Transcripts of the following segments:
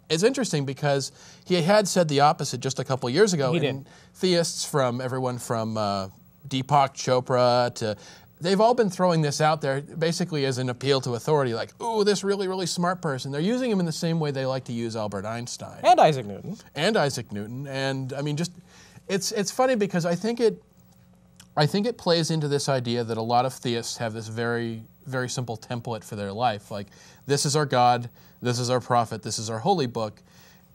it's interesting because he had said the opposite just a couple years ago. He did. Theists from everyone from Deepak Chopra to, they've all been throwing this out there basically as an appeal to authority, like, ooh, this really, really smart person. They're using him in the same way they like to use Albert Einstein. And Isaac Newton. And Isaac Newton. And I mean, just, it's funny because I think it plays into this idea that a lot of theists have this very, very simple template for their life. Like, this is our God, this is our prophet, this is our holy book.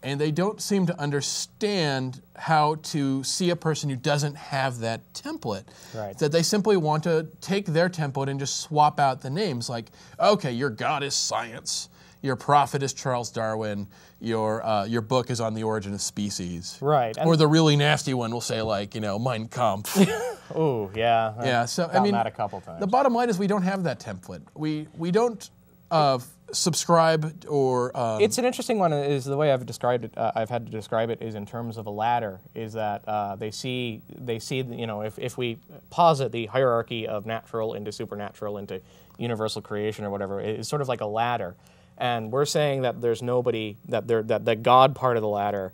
And they don't seem to understand how to see a person who doesn't have that template. Right. That they simply want to take their template and just swap out the names. Like, okay, your God is science, your prophet is Charles Darwin, your book is on the origin of species. Right. Or the really nasty one will say, like, you know, Mein Kampf. Ooh, yeah. Yeah, so I mean, that a couple times. the bottom line is we don't have that template. We don't subscribe or. It's an interesting one. Is the way I've described it. I've had to describe it is in terms of a ladder. Is that they see you know, if we posit the hierarchy of natural into supernatural into universal creation or whatever, it's sort of like a ladder, and we're saying that there's nobody that God part of the ladder.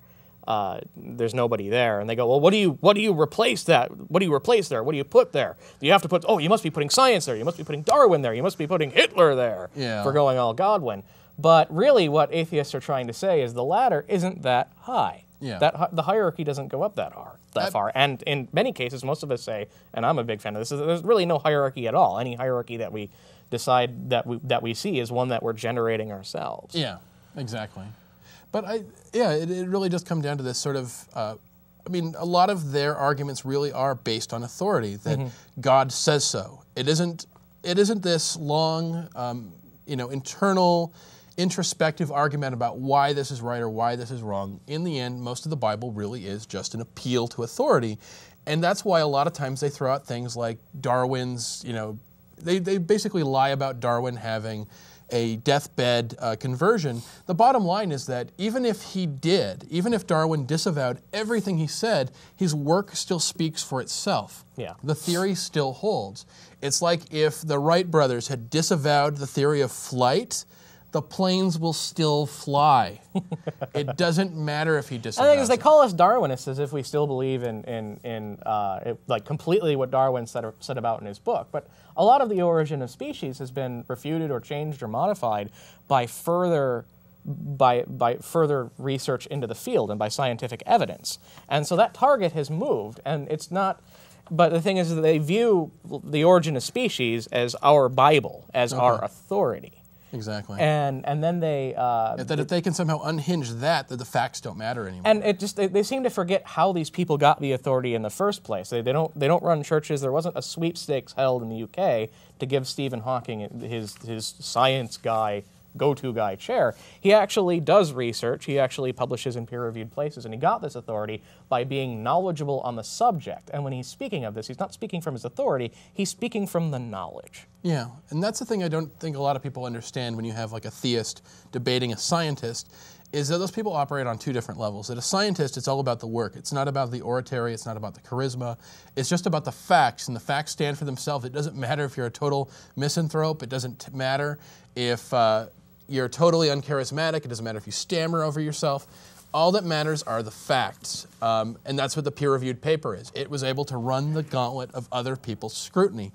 There's nobody there, and they go, well, what do you replace that? What do you replace there? What do you put there? You have to put, oh, you must be putting science there. You must be putting Darwin there. You must be putting Hitler there for going all Godwin. But really, what atheists are trying to say is the ladder isn't that high. Yeah. The hierarchy doesn't go up that far. And in many cases, most of us say, and I'm a big fan of this, is that there's really no hierarchy at all. Any hierarchy that we decide that we see is one that we're generating ourselves. Yeah, exactly. But it really does come down to this sort of, I mean, a lot of their arguments really are based on authority, that God says so. It isn't this long, internal, introspective argument about why this is right or why this is wrong. In the end, most of the Bible really is just an appeal to authority. And that's why a lot of times they throw out things like Darwin's, they basically lie about Darwin having a deathbed conversion. The bottom line is that even if Darwin disavowed everything he said, his work still speaks for itself. Yeah. The theory still holds. It's like if the Wright brothers had disavowed the theory of flight, the planes will still fly. It doesn't matter if he disavows. I think they call us Darwinists as if we still believe in like completely what Darwin said about in his book. But a lot of the origin of species has been refuted or changed or modified by further research into the field and by scientific evidence. And so that target has moved, and it's not. But the thing is that they view the origin of species as our Bible, as our authority. Exactly. And then they that if they can somehow unhinge that the facts don't matter anymore. And it just they seem to forget how these people got the authority in the first place. They don't run churches. There wasn't a sweepstakes held in the UK to give Stephen Hawking his science guy go-to guy chair. He actually does research. He actually publishes in peer-reviewed places, and he got this authority by being knowledgeable on the subject. And when he's speaking of this, he's not speaking from his authority. He's speaking from the knowledge. Yeah, and that's the thing I don't think a lot of people understand when you have like a theist debating a scientist, is that those people operate on two different levels. That a scientist, it's all about the work. It's not about the oratory. It's not about the charisma. It's just about the facts, and the facts stand for themselves. It doesn't matter if you're a total misanthrope. It doesn't matter if you're totally uncharismatic. It doesn't matter if you stammer over yourself. All that matters are the facts, and that's what the peer-reviewed paper is. It was able to run the gauntlet of other people's scrutiny.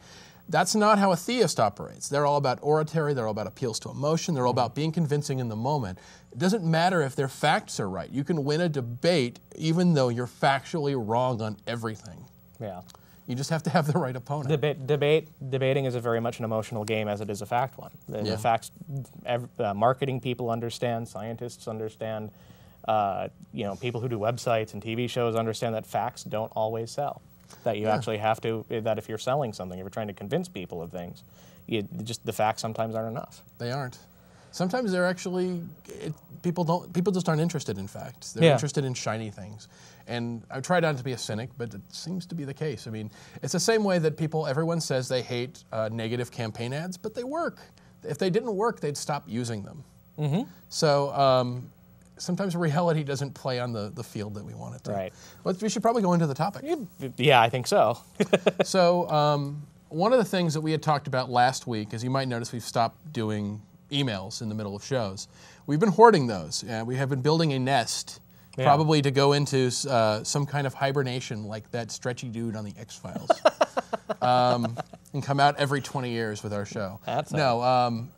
That's not how a theist operates. They're all about oratory. They're all about appeals to emotion. They're all about being convincing in the moment. It doesn't matter if their facts are right. You can win a debate even though you're factually wrong on everything. Yeah. You just have to have the right opponent. Debating is very much an emotional game as it is a fact one. The facts, marketing people understand, scientists understand, people who do websites and TV shows understand that facts don't always sell. That you actually have to, that if you're selling something, if you're trying to convince people of things, the facts sometimes aren't enough. They aren't. Sometimes they're actually, people just aren't interested in facts. They're interested in shiny things. And I try not to be a cynic, but it seems to be the case. I mean, it's the same way that everyone says they hate negative campaign ads, but they work. If they didn't work, they'd stop using them. Mm-hmm. So sometimes reality doesn't play on the field that we want it to. Right. But we should probably go into the topic. Yeah, I think so. So one of the things that we had talked about last week, as you might notice, we've stopped doing emails in the middle of shows. We've been hoarding those. We have been building a nest, probably to go into some kind of hibernation like that stretchy dude on the X-Files. And come out every 20 years with our show.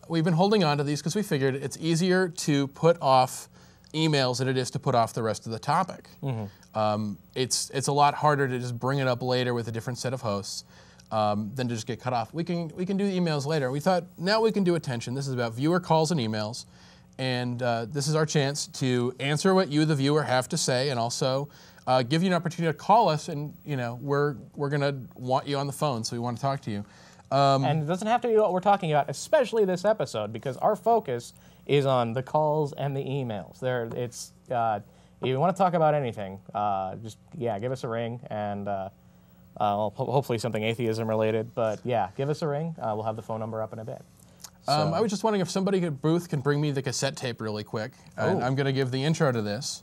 We've been holding on to these because we figured it's easier to put off emails than it is to put off the rest of the topic. It's a lot harder to just bring it up later with a different set of hosts than to just get cut off. We can do emails later. We thought now we can do attention. This is about viewer calls and emails, and this is our chance to answer what you, the viewer, have to say, and also give you an opportunity to call us. And we're gonna want you on the phone, so we want to talk to you. And it doesn't have to be what we're talking about, especially this episode, because our focus is on the calls and the emails. If you want to talk about anything, just give us a ring, and hopefully something atheism related. But yeah, give us a ring. We'll have the phone number up in a bit. So. I was just wondering if somebody at booth can bring me the cassette tape really quick. And I'm going to give the intro to this.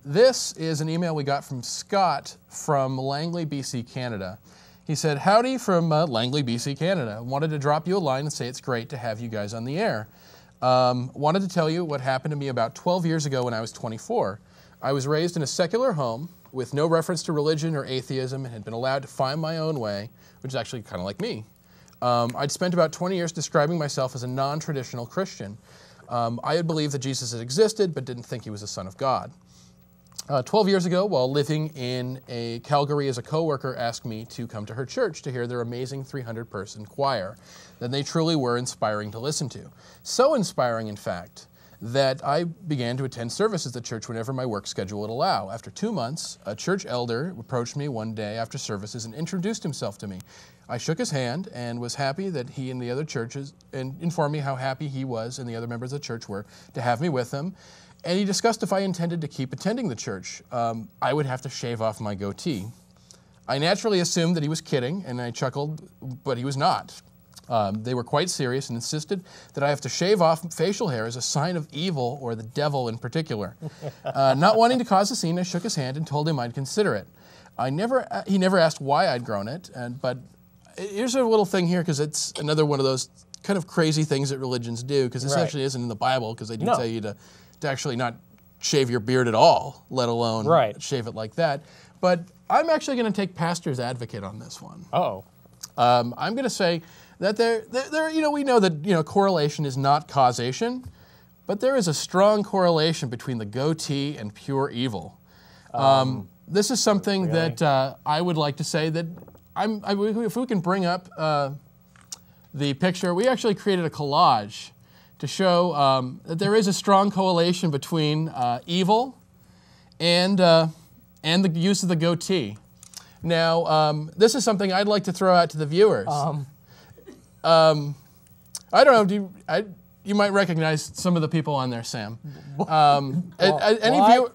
This is an email we got from Scott from Langley, BC, Canada. He said, "Howdy from Langley, BC, Canada. Wanted to drop you a line and say it's great to have you guys on the air. Wanted to tell you what happened to me about 12 years ago when I was 24. I was raised in a secular home with no reference to religion or atheism and had been allowed to find my own way, which is actually kind of like me. I'd spent about 20 years describing myself as a non-traditional Christian. I had believed that Jesus had existed, but didn't think he was the Son of God. 12 years ago, while living in Calgary, as a coworker asked me to come to her church to hear their amazing 300-person choir that they truly were inspiring to listen to. So inspiring, in fact, that I began to attend services at church whenever my work schedule would allow. After 2 months, a church elder approached me one day after services and introduced himself to me. I shook his hand and was happy that he and the other churches, and informed me how happy he was and the other members of the church were to have me with them. And he discussed if I intended to keep attending the church. I would have to shave off my goatee. I naturally assumed that he was kidding, and I chuckled, but he was not. They were quite serious and insisted that I have to shave off facial hair as a sign of evil, or the devil in particular. Not wanting to cause a scene, I shook his hand and told him I'd consider it. He never asked why I'd grown it, but here's a little thing here, because it's another one of those kind of crazy things that religions do, because this actually isn't in the Bible, because they do tell you to actually not shave your beard at all, let alone shave it like that. But I'm actually going to take pastor's advocate on this one. I'm going to say that we know that correlation is not causation, but there is a strong correlation between the goatee and pure evil. This is something that I would like to say that if we can bring up the picture, we actually created a collage to show that there is a strong correlation between evil and the use of the goatee. Now, this is something I'd like to throw out to the viewers. I don't know. You might recognize some of the people on there, Sam. Any viewer?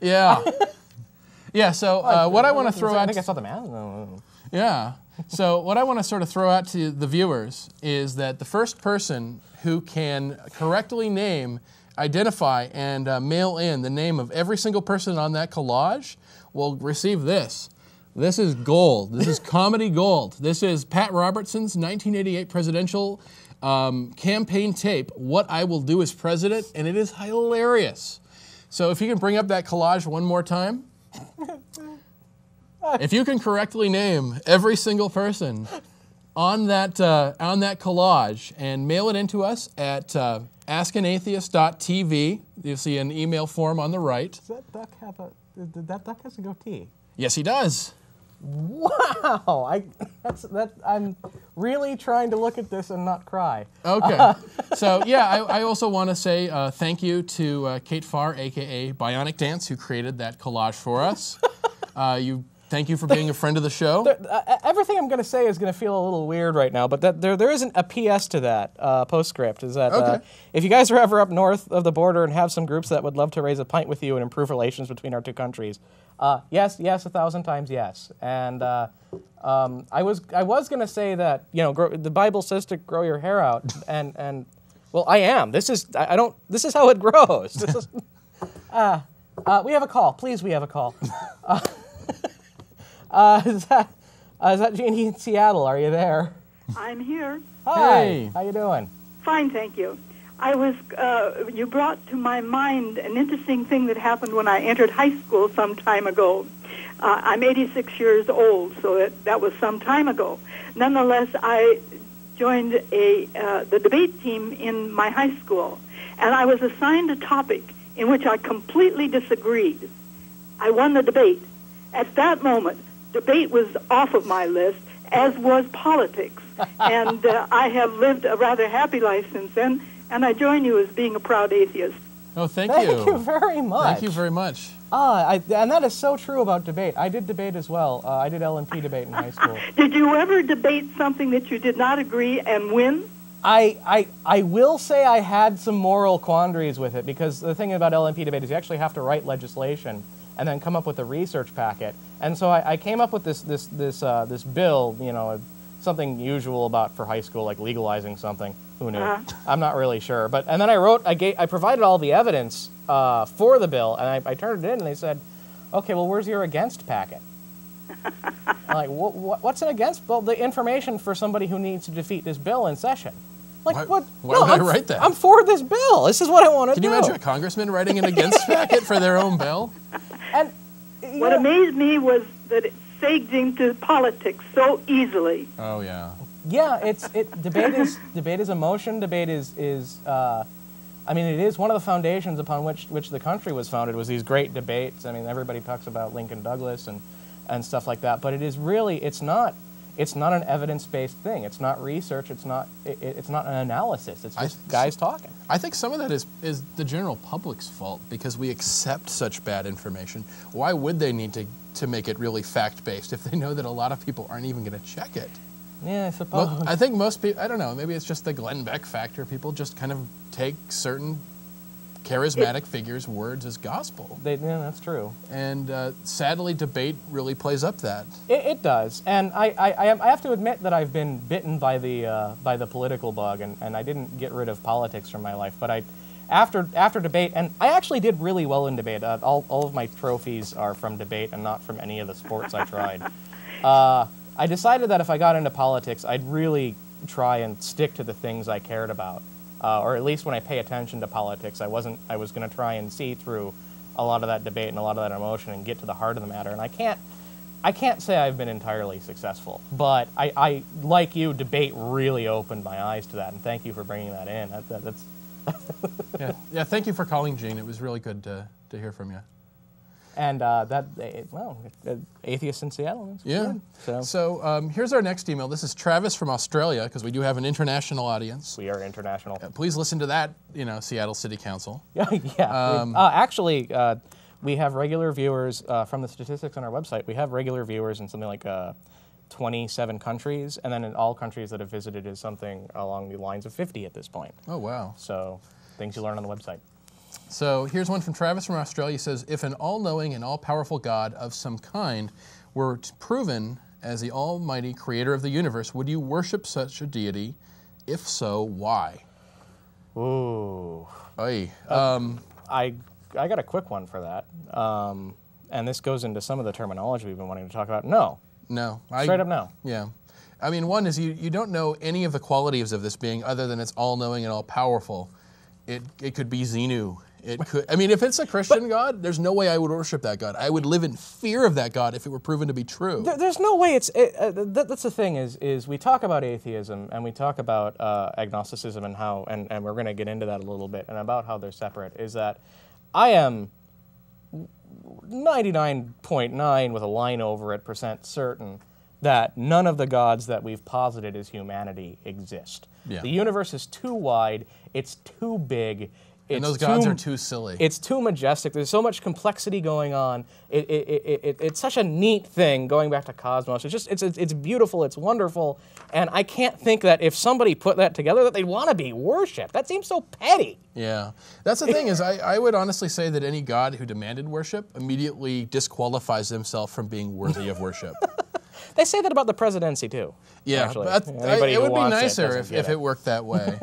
Yeah. Yeah. So what I want to throw out. I think I saw the man. Yeah. So what I want to sort of throw out to the viewers is that the first person who can correctly identify, and mail in the name of every single person on that collage will receive this. This is gold. This is comedy gold. This is Pat Robertson's 1988 presidential campaign tape, What I Will Do as President, and it is hilarious. So if you can bring up that collage one more time. If you can correctly name every single person on that collage and mail it in to us at SCANatheist.tv, you'll see an email form on the right. Does that duck has a goatee? Yes, he does. Wow! I'm really trying to look at this and not cry. Okay. So yeah, I also want to say thank you to Kate Farr, aka Bionic Dance, who created that collage for us. Thank you for being a friend of the show. Everything I'm going to say is going to feel a little weird right now, but there isn't a PS to that postscript. Is that if you guys are ever up north of the border and have some groups that would love to raise a pint with you and improve relations between our two countries, yes, 1,000 times yes. And I was going to say that the Bible says to grow your hair out, and well, I am. This is This is how it grows. This is, we have a call, please. We have a call. Is that Jeannie in Seattle? Are you there? I'm here. Hi. Hey. How you doing? Fine, thank you. I was, you brought to my mind an interesting thing that happened when I entered high school some time ago. I'm 86 years old, so that was some time ago. Nonetheless, I joined the debate team in my high school, and I was assigned a topic in which I completely disagreed. I won the debate. At that moment, debate was off of my list, as was politics. And I have lived a rather happy life since then, and I join you as being a proud atheist. Oh, thank Thank you. you very much. Thank you very much. And that is so true about debate. I did debate as well. I did LNP debate in high school. Did you ever debate something that you did not agree and win? I will say I had some moral quandaries with it, because the thing about LNP debate is you actually have to write legislation and then come up with a research packet. And so I came up with this bill, you know, something usual about for high school, like legalizing something. Who knew? I'm not really sure. And then I provided all the evidence for the bill, and I turned it in, and they said, okay, well, where's your against packet? I'm like, what's an against? Well, the information for somebody who needs to defeat this bill in session. Like, Why no, would I write that? I'm for this bill. This is what I want to do. Can you imagine a congressman writing an against packet for their own bill? And, What amazed me was that it segued into politics so easily. Oh, yeah. yeah, debate is emotion. Debate is I mean, it is one of the foundations upon which the country was founded, was these great debates. I mean, everybody talks about Lincoln Douglas and stuff like that, but it is really, it's not an evidence-based thing. It's not research. It's not an analysis. It's just guys talking. I think some of that is the general public's fault, because we accept such bad information. Why would they need to make it really fact-based if they know that a lot of people aren't even going to check it? Yeah, I suppose. I think most people, I don't know, maybe it's just the Glenn Beck factor. People just kind of take certain charismatic figures' words as gospel. Yeah, that's true. And sadly, debate really plays up that. It does. And I have to admit that I've been bitten by the political bug, and I didn't get rid of politics from my life. But after debate, and I actually did really well in debate. All of my trophies are from debate and not from any of the sports I tried. I decided that if I got into politics, I'd really try and stick to the things I cared about, or at least when I pay attention to politics, I was going to try and see through a lot of that debate and a lot of that emotion and get to the heart of the matter. And I can't say I've been entirely successful, but I like you, debate really opened my eyes to that, and thank you for bringing that in. That's yeah. Thank you for calling, Gene. It was really good to hear from you. And Atheist in Seattle. Yeah. Good. So here's our next email. This is Travis from Australia, because we do have an international audience. We are international. Please listen to that, Seattle City Council. Yeah. Actually, we have regular viewers from the statistics on our website. We have regular viewers in something like 27 countries, and then in all countries that have visited is something along the lines of 50 at this point. Oh, wow. So things you learn on the website. So here's one from Travis from Australia. He says, if an all-knowing and all-powerful God of some kind were proven as the almighty creator of the universe, would you worship such a deity? If so, why? Ooh. Oy. I got a quick one for that. And this goes into some of the terminology we've been wanting to talk about. No. No. Straight up no. Yeah. I mean, one is you don't know any of the qualities of this being other than it's all-knowing and all-powerful. It could be Xenu. It could. I mean, if it's a Christian God, there's no way I would worship that God. I would live in fear of that God if it were proven to be true. There's no way that's the thing is we talk about atheism and we talk about agnosticism and how, and we're going to get into that a little bit, and about how they're separate, is that I am 99.9 with a line over it % certain that none of the gods that we've posited as humanity exist. Yeah. The universe is too wide, it's too big, and those gods are too silly. It's too majestic. There's so much complexity going on. It's such a neat thing, going back to Cosmos. It's beautiful, it's wonderful, and I can't think that if somebody put that together that they'd want to be worshipped. That seems so petty. Yeah. That's the thing is I would honestly say that any God who demanded worship immediately disqualifies himself from being worthy of worship. They say that about the presidency too. Yeah, actually. but it would be nicer if it it worked that way.